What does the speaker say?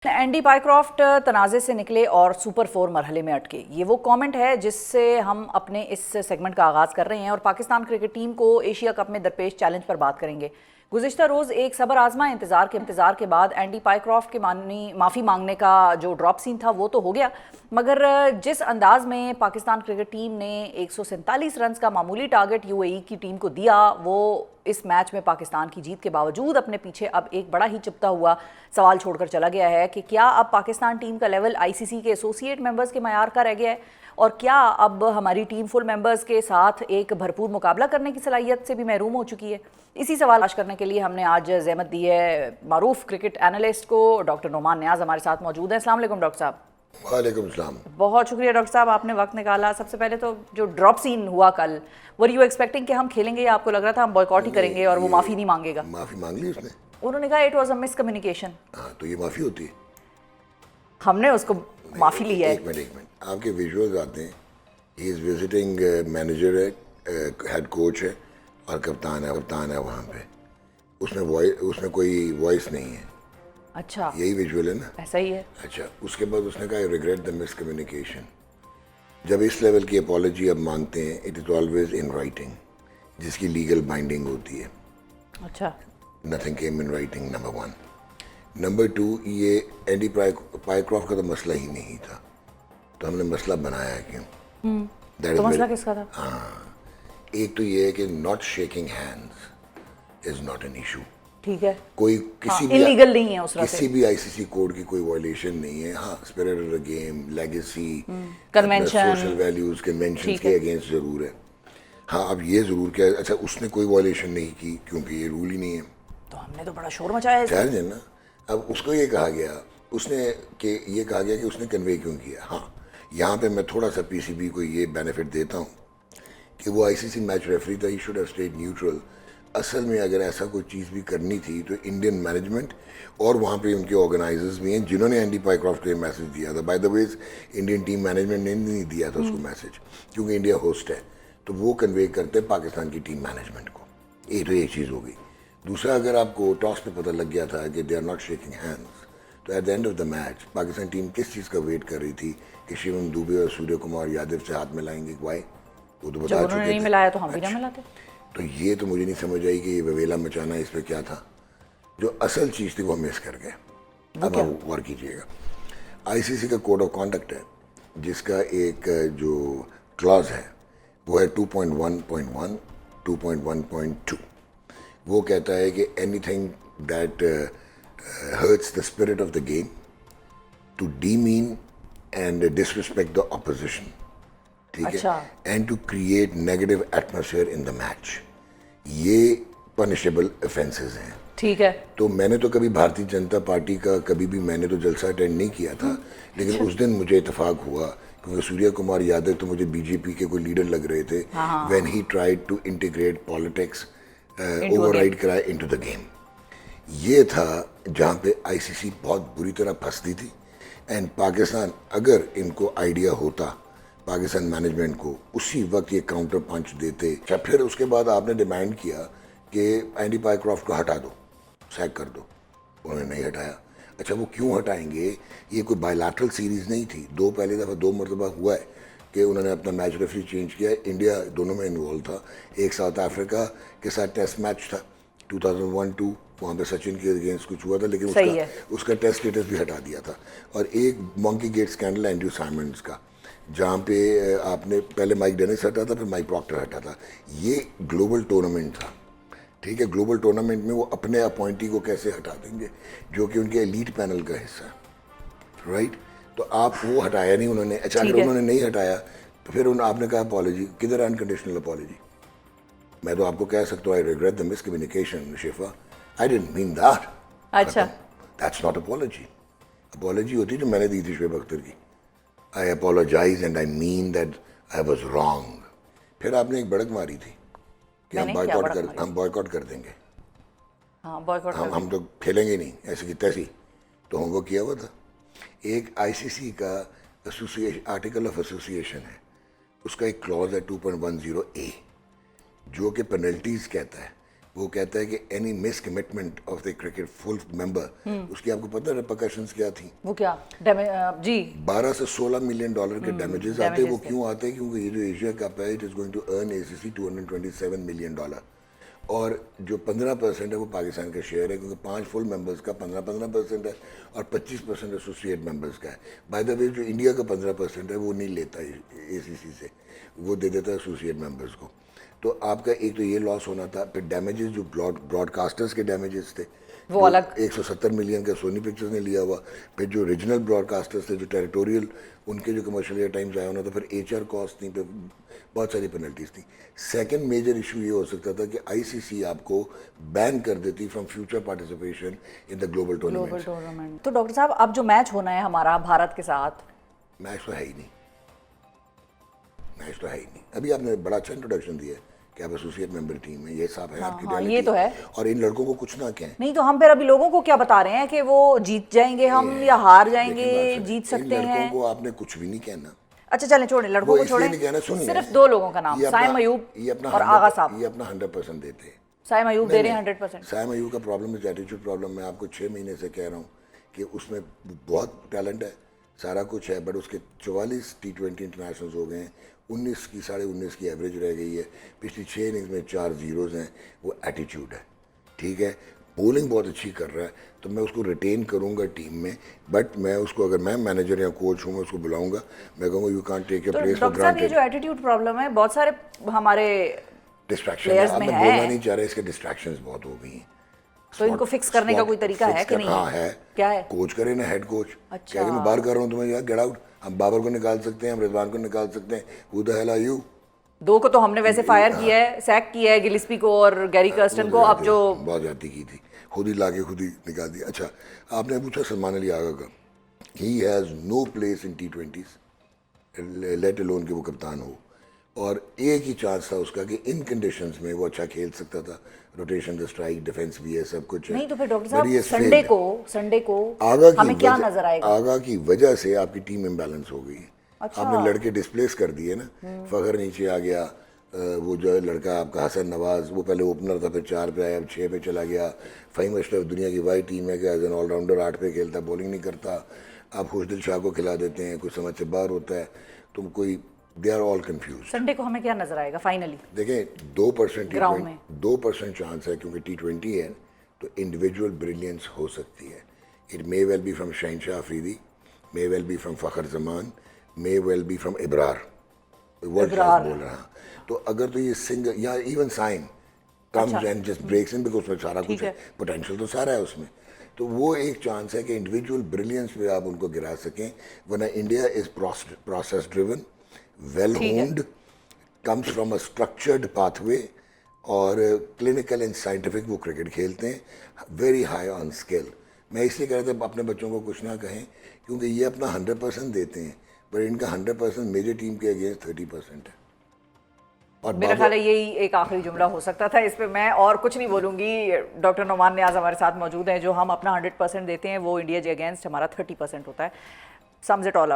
Andy Pycroft तनाज़े से निकले और सुपर 4 मरहले में अटके। ये वो कमेंट है जिससे हम अपने इस सेगमेंट का आगाज़ कर रहे हैं और पाकिस्तान क्रिकेट टीम को एशिया कप में दरपेश चैलेंज पर बात करेंगे। गुज़िश्ता रोज़ एक सबर आजमा इंतज़ार के बाद एंडी पायक्रॉफ्ट के माफ़ी मांगने का जो ड्रॉप सीन था वो तो हो गया, मगर जिस अंदाज में पाकिस्तान क्रिकेट टीम ने 147 रन का मामूली टारगेट यूएई की टीम को दिया, वो इस मैच में पाकिस्तान की जीत के बावजूद अपने पीछे अब एक बड़ा ही चुभता हुआ सवाल छोड़कर चला गया है कि क्या अब पाकिस्तान टीम का लेवल आईसीसी के एसोसिएट मेंबर्स के मयार का रह गया है और क्या अब हमारी टीम फुल मेंबर्स के साथ एक भरपूर मुकाबला करने की सलाहियत से भी महरूम हो चुकी है। इसी सवाल आज करने के लिए हमने आज ज़हमत दी है मारूफ क्रिकेट एनालिस्ट को। डॉक्टर नोमान नियाज़ हमारे साथ मौजूद हैं। अस्सलाम वालेकुम डॉक्टर साहब। वालेकुम सलाम। बहुत शुक्रिया डॉक्टर साहब, आपने वक्त निकाला। सबसे पहले तो जो ड्रॉप सीन हुआ कल, वर यू एक्सपेक्टिंग कि हम खेलेंगे या आपको लग रहा था हम बॉयकॉट ही करेंगे और वो माफ़ी नहीं मांगेगा? माफ़ी मांग ली उसने। उन्होंने कहा इट वाज अ मिसकम्युनिकेशन। हाँ, तो ये माफ़ी होती है? हमने उसको माफ़ी ली है। एक मिनट आपके विजुअल्स आते हैं। ही इज़ विजिटिंग मैनेजर है, हेड कोच है और कप्तान है वहाँ पे। उसमें कोई वॉइस नहीं है। अच्छा, यही विजुअल है ना? ऐसा ही है। अच्छा, उसके बाद उसने कहा आई रिग्रेट द मिसकम्युनिकेशन। जब इस लेवल की अपॉलॉजी अब मांगते हैं, it is always in writing, जिसकी लीगल बाइंडिंग होती है। अच्छा, nothing came in writing, number 1। Number 2, ये एंडी पायक्रॉफ्ट का तो मसला ही नहीं था, तो हमने मसला बनाया क्यों? तो मसला किसका था? हाँ, एक तो ये है कि not shaking hands is not an issue. ठीक है, कोई किसी भी इलीगल नहीं है उस तरह किसी से। भी आईसीसी कोड की कोई वायलेशन नहीं है। हाँ, spirit of the game, legacy, convention, social values, convention के अगेंस्ट जरूर है। हाँ, अब ये जरूर क्या है, अच्छा उसने कोई वायलेशन नहीं की क्योंकि ये रूल ही नहीं है, तो हमने तो बड़ा शोर मचाया है। जाहिर है ना। अब उसको ये कहा गया कि उसने कन्वे क्यों किया। हाँ, यहाँ पे मैं थोड़ा सा पीसीबी को ये बेनिफिट देता हूँ कि वो आईसीसी मैच रेफरी था, he should have stayed neutral. असल में अगर ऐसा कोई चीज़ भी करनी थी तो इंडियन मैनेजमेंट और वहाँ पे उनके ऑर्गेनाइजर्स भी हैं जिन्होंने एंडी पायक्रॉफ्ट को ये मैसेज दिया था। By the way, Indian team management ने नहीं दिया था उसको मैसेज, क्योंकि इंडिया होस्ट है, तो वो कन्वे करते पाकिस्तान की टीम मैनेजमेंट को। एक चीज़ हो गई। दूसरा, अगर आपको टॉस पे पता लग गया था कि they are not shaking hands, तो at the end of the match Pakistan team किस चीज़ का वेट कर रही थी कि शिवम दुबे और सूर्य कुमार यादव से हाथ मिलाएंगे? वाई? वो तो बता चुके थे। नहीं मिलाया तो हम भी ना मिलाते। तो ये तो मुझे नहीं समझ आई कि ये ववेला मचाना इस पे क्या था। जो असल चीज़ थी वो मिस कर गए। अब आप गौर कीजिएगा, आईसीसी का कोड ऑफ कॉन्डक्ट है जिसका एक जो क्लॉज है वो है 2.1.1, 2.1.2। वो कहता है कि anything that hurts the spirit of the game, to demean and disrespect the opposition, ठीक अच्छा। है, and to create negative atmosphere in the match, ये पनिशेबल ऑफेंसेस हैं। ठीक है। तो मैंने तो कभी भारतीय जनता पार्टी का मैंने तो जलसा अटेंड नहीं किया था, लेकिन उस दिन मुझे इत्तेफाक हुआ क्योंकि सूर्य कुमार यादव तो मुझे बीजेपी के कोई लीडर लग रहे थे when he tried to integrate politics, override कराए इनटू द गेम। ये था जहाँ पे आईसीसी बहुत बुरी तरह फंसती थी। एंड पाकिस्तान, अगर इनको आइडिया होता, पाकिस्तान मैनेजमेंट को उसी वक्त ये काउंटर पंच देते। अच्छा, फिर उसके बाद आपने डिमांड किया कि एंडी पायक्रॉफ्ट को हटा दो, सैक कर दो, उन्होंने नहीं हटाया। अच्छा, वो क्यों हटाएंगे? ये कोई बायलैटरल सीरीज़ नहीं थी। दो मरतबा हुआ है कि उन्होंने अपना मैच रेफरी चेंज किया। इंडिया दोनों में इन्वॉल्व था। एक साउथ अफ्रीका के साथ टेस्ट मैच था 2001-2, वहाँ पे सचिन के अगेंस्ट कुछ हुआ था, लेकिन उसका टेस्ट स्टेटस भी हटा दिया था। और एक monkey gate scandal Andrew Symonds का, जहाँ पे आपने पहले माइक डेनिस हटा था, फिर माइक प्रॉक्टर हटा था। ये ग्लोबल टूर्नामेंट था, ठीक है। ग्लोबल टूर्नामेंट में वो अपने अपॉइंटी को कैसे हटा देंगे जो कि उनके एलीट पैनल का हिस्सा है, राइट? तो आप वो हटाया नहीं उन्होंने। अच्छा, अगर उन्होंने नहीं हटाया तो फिर आपने कहा अपॉलॉजी, किधर अनकंडीशनल अपॉलॉजी? मैं तो आपको कह सकता हूँ I regret the miscommunication Shifa, I didn't mean that. अच्छा, दैट्स नॉट अपॉलॉजी। अपॉलॉजी होती जो मैंने दी थी शुएब अख्तर की, I apologise and I mean that I was wrong. फिर आपने एक बड़क मारी थी कि हम बॉयकॉट कर देंगे। हाँ, बॉयकॉट कर हम तो खेलेंगे नहीं, ऐसे की तैसी। तो होमवर्क किया हुआ था। एक आईसीसी का आर्टिकल ऑफ एसोसिएशन है, उसका एक क्लॉज है 2.10A जो कि पेनल्टीज कहता है वो कहता है कि any miss commitment of the cricket full member, उसकी आपको पता है रिपरकशंस क्या थी? वो क्या जी 12 से 16 मिलियन डॉलर के डैमेजेस आते हैं। वो क्यों आते हैं? क्योंकि ये जो एशिया कप है, it is going to earn ACC $227 million, और जो 15% है वो पाकिस्तान का शेयर है, क्योंकि 5 फुल मेंबर्स का 15% है और 25% एसोसिएट मेंबर्स का है। बाय द वे जो इंडिया का 15% है वो नहीं लेता ACC से, वो दे देता है एसोसिएट मेंबर्स को। तो आपका एक तो ये लॉस होना था, फिर डैमेजेस जो ब्रॉडकास्टर्स के डैमेजेस थे वो अलग 170 मिलियन का सोनी पिक्चर्स ने लिया हुआ, फिर जो रीजनल ब्रॉडकास्टर्स थे जो टेरिटोरियल, उनके जो कमर्शियल एयर टाइम जाया होना था, फिर HR कॉस्ट थी, फिर बहुत सारी पेनल्टीज थी। सेकंड मेजर इशू ये हो सकता था कि ICC आपको बैन कर देती from future participation in the global tournament. तो डॉक्टर साहब अब जो मैच होना है हमारा भारत के साथ, मैच तो है ही नहीं, मैच तो है ही नहीं। अभी आपने बड़ा अच्छा इंट्रोडक्शन दिया है कि आप एसोसिएट मेंबर टीम है, ये सब है आपकी reality, ये तो है। और इन लड़कों को कुछ ना कहें। नहीं तो हम फिर अभी लोगों को क्या बता रहे हैं कि वो जीत जाएंगे हम या हार जाएंगे, जीत सकते इन हैं? लड़कों को आपने कुछ भी नहीं कहना। अच्छा चलें, छोड़ें लड़कों को, छोड़ें, नहीं कहना, सुनिए, सिर्फ 2 लोगों का नाम, साइम अयूब और आगा साहब। ये अपना 100% देते हैं। साइम अयूब दे रहे हैं 100%। साइम अयूब का प्रॉब्लम है एटीट्यूड प्रॉब्लम। मैं आपको 6 महीने से कह रहा हूँ कि उसमें बहुत टैलेंट है, सारा कुछ है, बट उसके 44 T20 इंटरनेशनल्स हो गए हैं, 19 की 19.5 की एवरेज रह गई है, पिछली 6 इनिंग्स में 4 जीरोज हैं। वो एटीट्यूड है, ठीक है। बॉलिंग बहुत अच्छी कर रहा है, तो मैं उसको रिटेन करूंगा टीम में, बट मैं उसको, अगर मैं मैनेजर या कोच हूँ, मैं उसको बुलाऊंगा, मैं कहूँगा you can't take your place for doctor साहब ये ग्रांटेड। जो एटीट्यूड प्रॉब्लम है बहुत सारे हमारे डिस्ट्रैक्शन players आपने में बोलना है। नहीं चाह रहे, इसके डिस्ट्रैक्शंस बहुत हो गई हैं। तो इनको फिक्स करने का कोई तरीका है कि नहीं? हाँ है। क्या है? कोच करे ना, हेड कोच। अच्छा। क्या कि मैं बाहर कर रहा हूँ तुम्हें, यार गेट आउट। हम बाबर को निकाल सकते हैं, हम रिजवान को निकाल सकते हैं, who the hell are you? 2 को तो हमने वैसे फायर किया है, सैक किया है, गिलिस्पी को और गैरी कर्स्टन को। अब जो बहुत ज्यादा की थी, खुद ही लाके खुद ही निकाल दिया। अच्छा, आपने पूछा सलमान अली आगा का, he has no place in T20s, let alone कि वो कप्तान हो। और एक ही चांस था उसका कि इन कंडीशंस में वो अच्छा खेल सकता था, रोटेशन द स्ट्राइक, डिफेंस भी है, सब कुछ है। नहीं तो फिर डॉक्टर But साहब he has संडे failed. को आगा की हमें क्या वजह- नजर आएगा? आगा की वजह से आपकी टीम इम्बैलेंस हो गई है। अच्छा। आपने लड़के डिस्प्लेस कर दिए ना, फखर नीचे आ गया, वो जो है लड़का आपका हसन नवाज, वो पहले ओपनर था, फिर 4 पे आया, अब 6 पे चला गया। फ़हीम अशरफ दुनिया की वाई टीम है कि एज एन ऑलराउंडर 8 पे खेलता, बॉलिंग नहीं करता। आप खुशदिल शाह को खिला देते हैं, कुछ समझ से बाहर होता है, तुम कोई, they are all confused. Sunday को हमें क्या नजर आएगा फाइनली? देखें 2% ग्राउंड में 2% चांस है, क्योंकि T20 है तो इंडिविजुअल ब्रिलियंस हो सकती है। It may well be from Shaheen Shah Afridi, may well be from Fakhar Zaman, may well be from Ibrar, world class बोल रहा। तो अगर तो ये सिंगल या even Saim comes and just breaks in, because उसमें सारा कुछ है, पोटेंशियल तो सारा है उसमें, तो वो एक चांस है कि इंडिविजुअल ब्रिलियंस पे आप उनको गिरा सकें। वरना India is process driven, well होन्ड, comes from a structured pathway, और क्लिनिकल एंड साइंटिफिक वो क्रिकेट खेलते हैं, वेरी हाई ऑन स्किल। मैं इसलिए कह रहा था अपने बच्चों को कुछ ना कहें, क्योंकि ये अपना 100% देते हैं, पर इनका 100% मेजर टीम के अगेंस्ट 30% है। और मेरा ख्याल है यही एक आखिरी जुमला हो सकता था, इस पे मैं और कुछ नहीं बोलूंगी। डॉक्टर नोमान नियाज हमारे साथ मौजूद हैं। जो हम अपना 100% देते हैं वो इंडिया के अगेंस्ट हमारा 30% होता है। Sums it all up.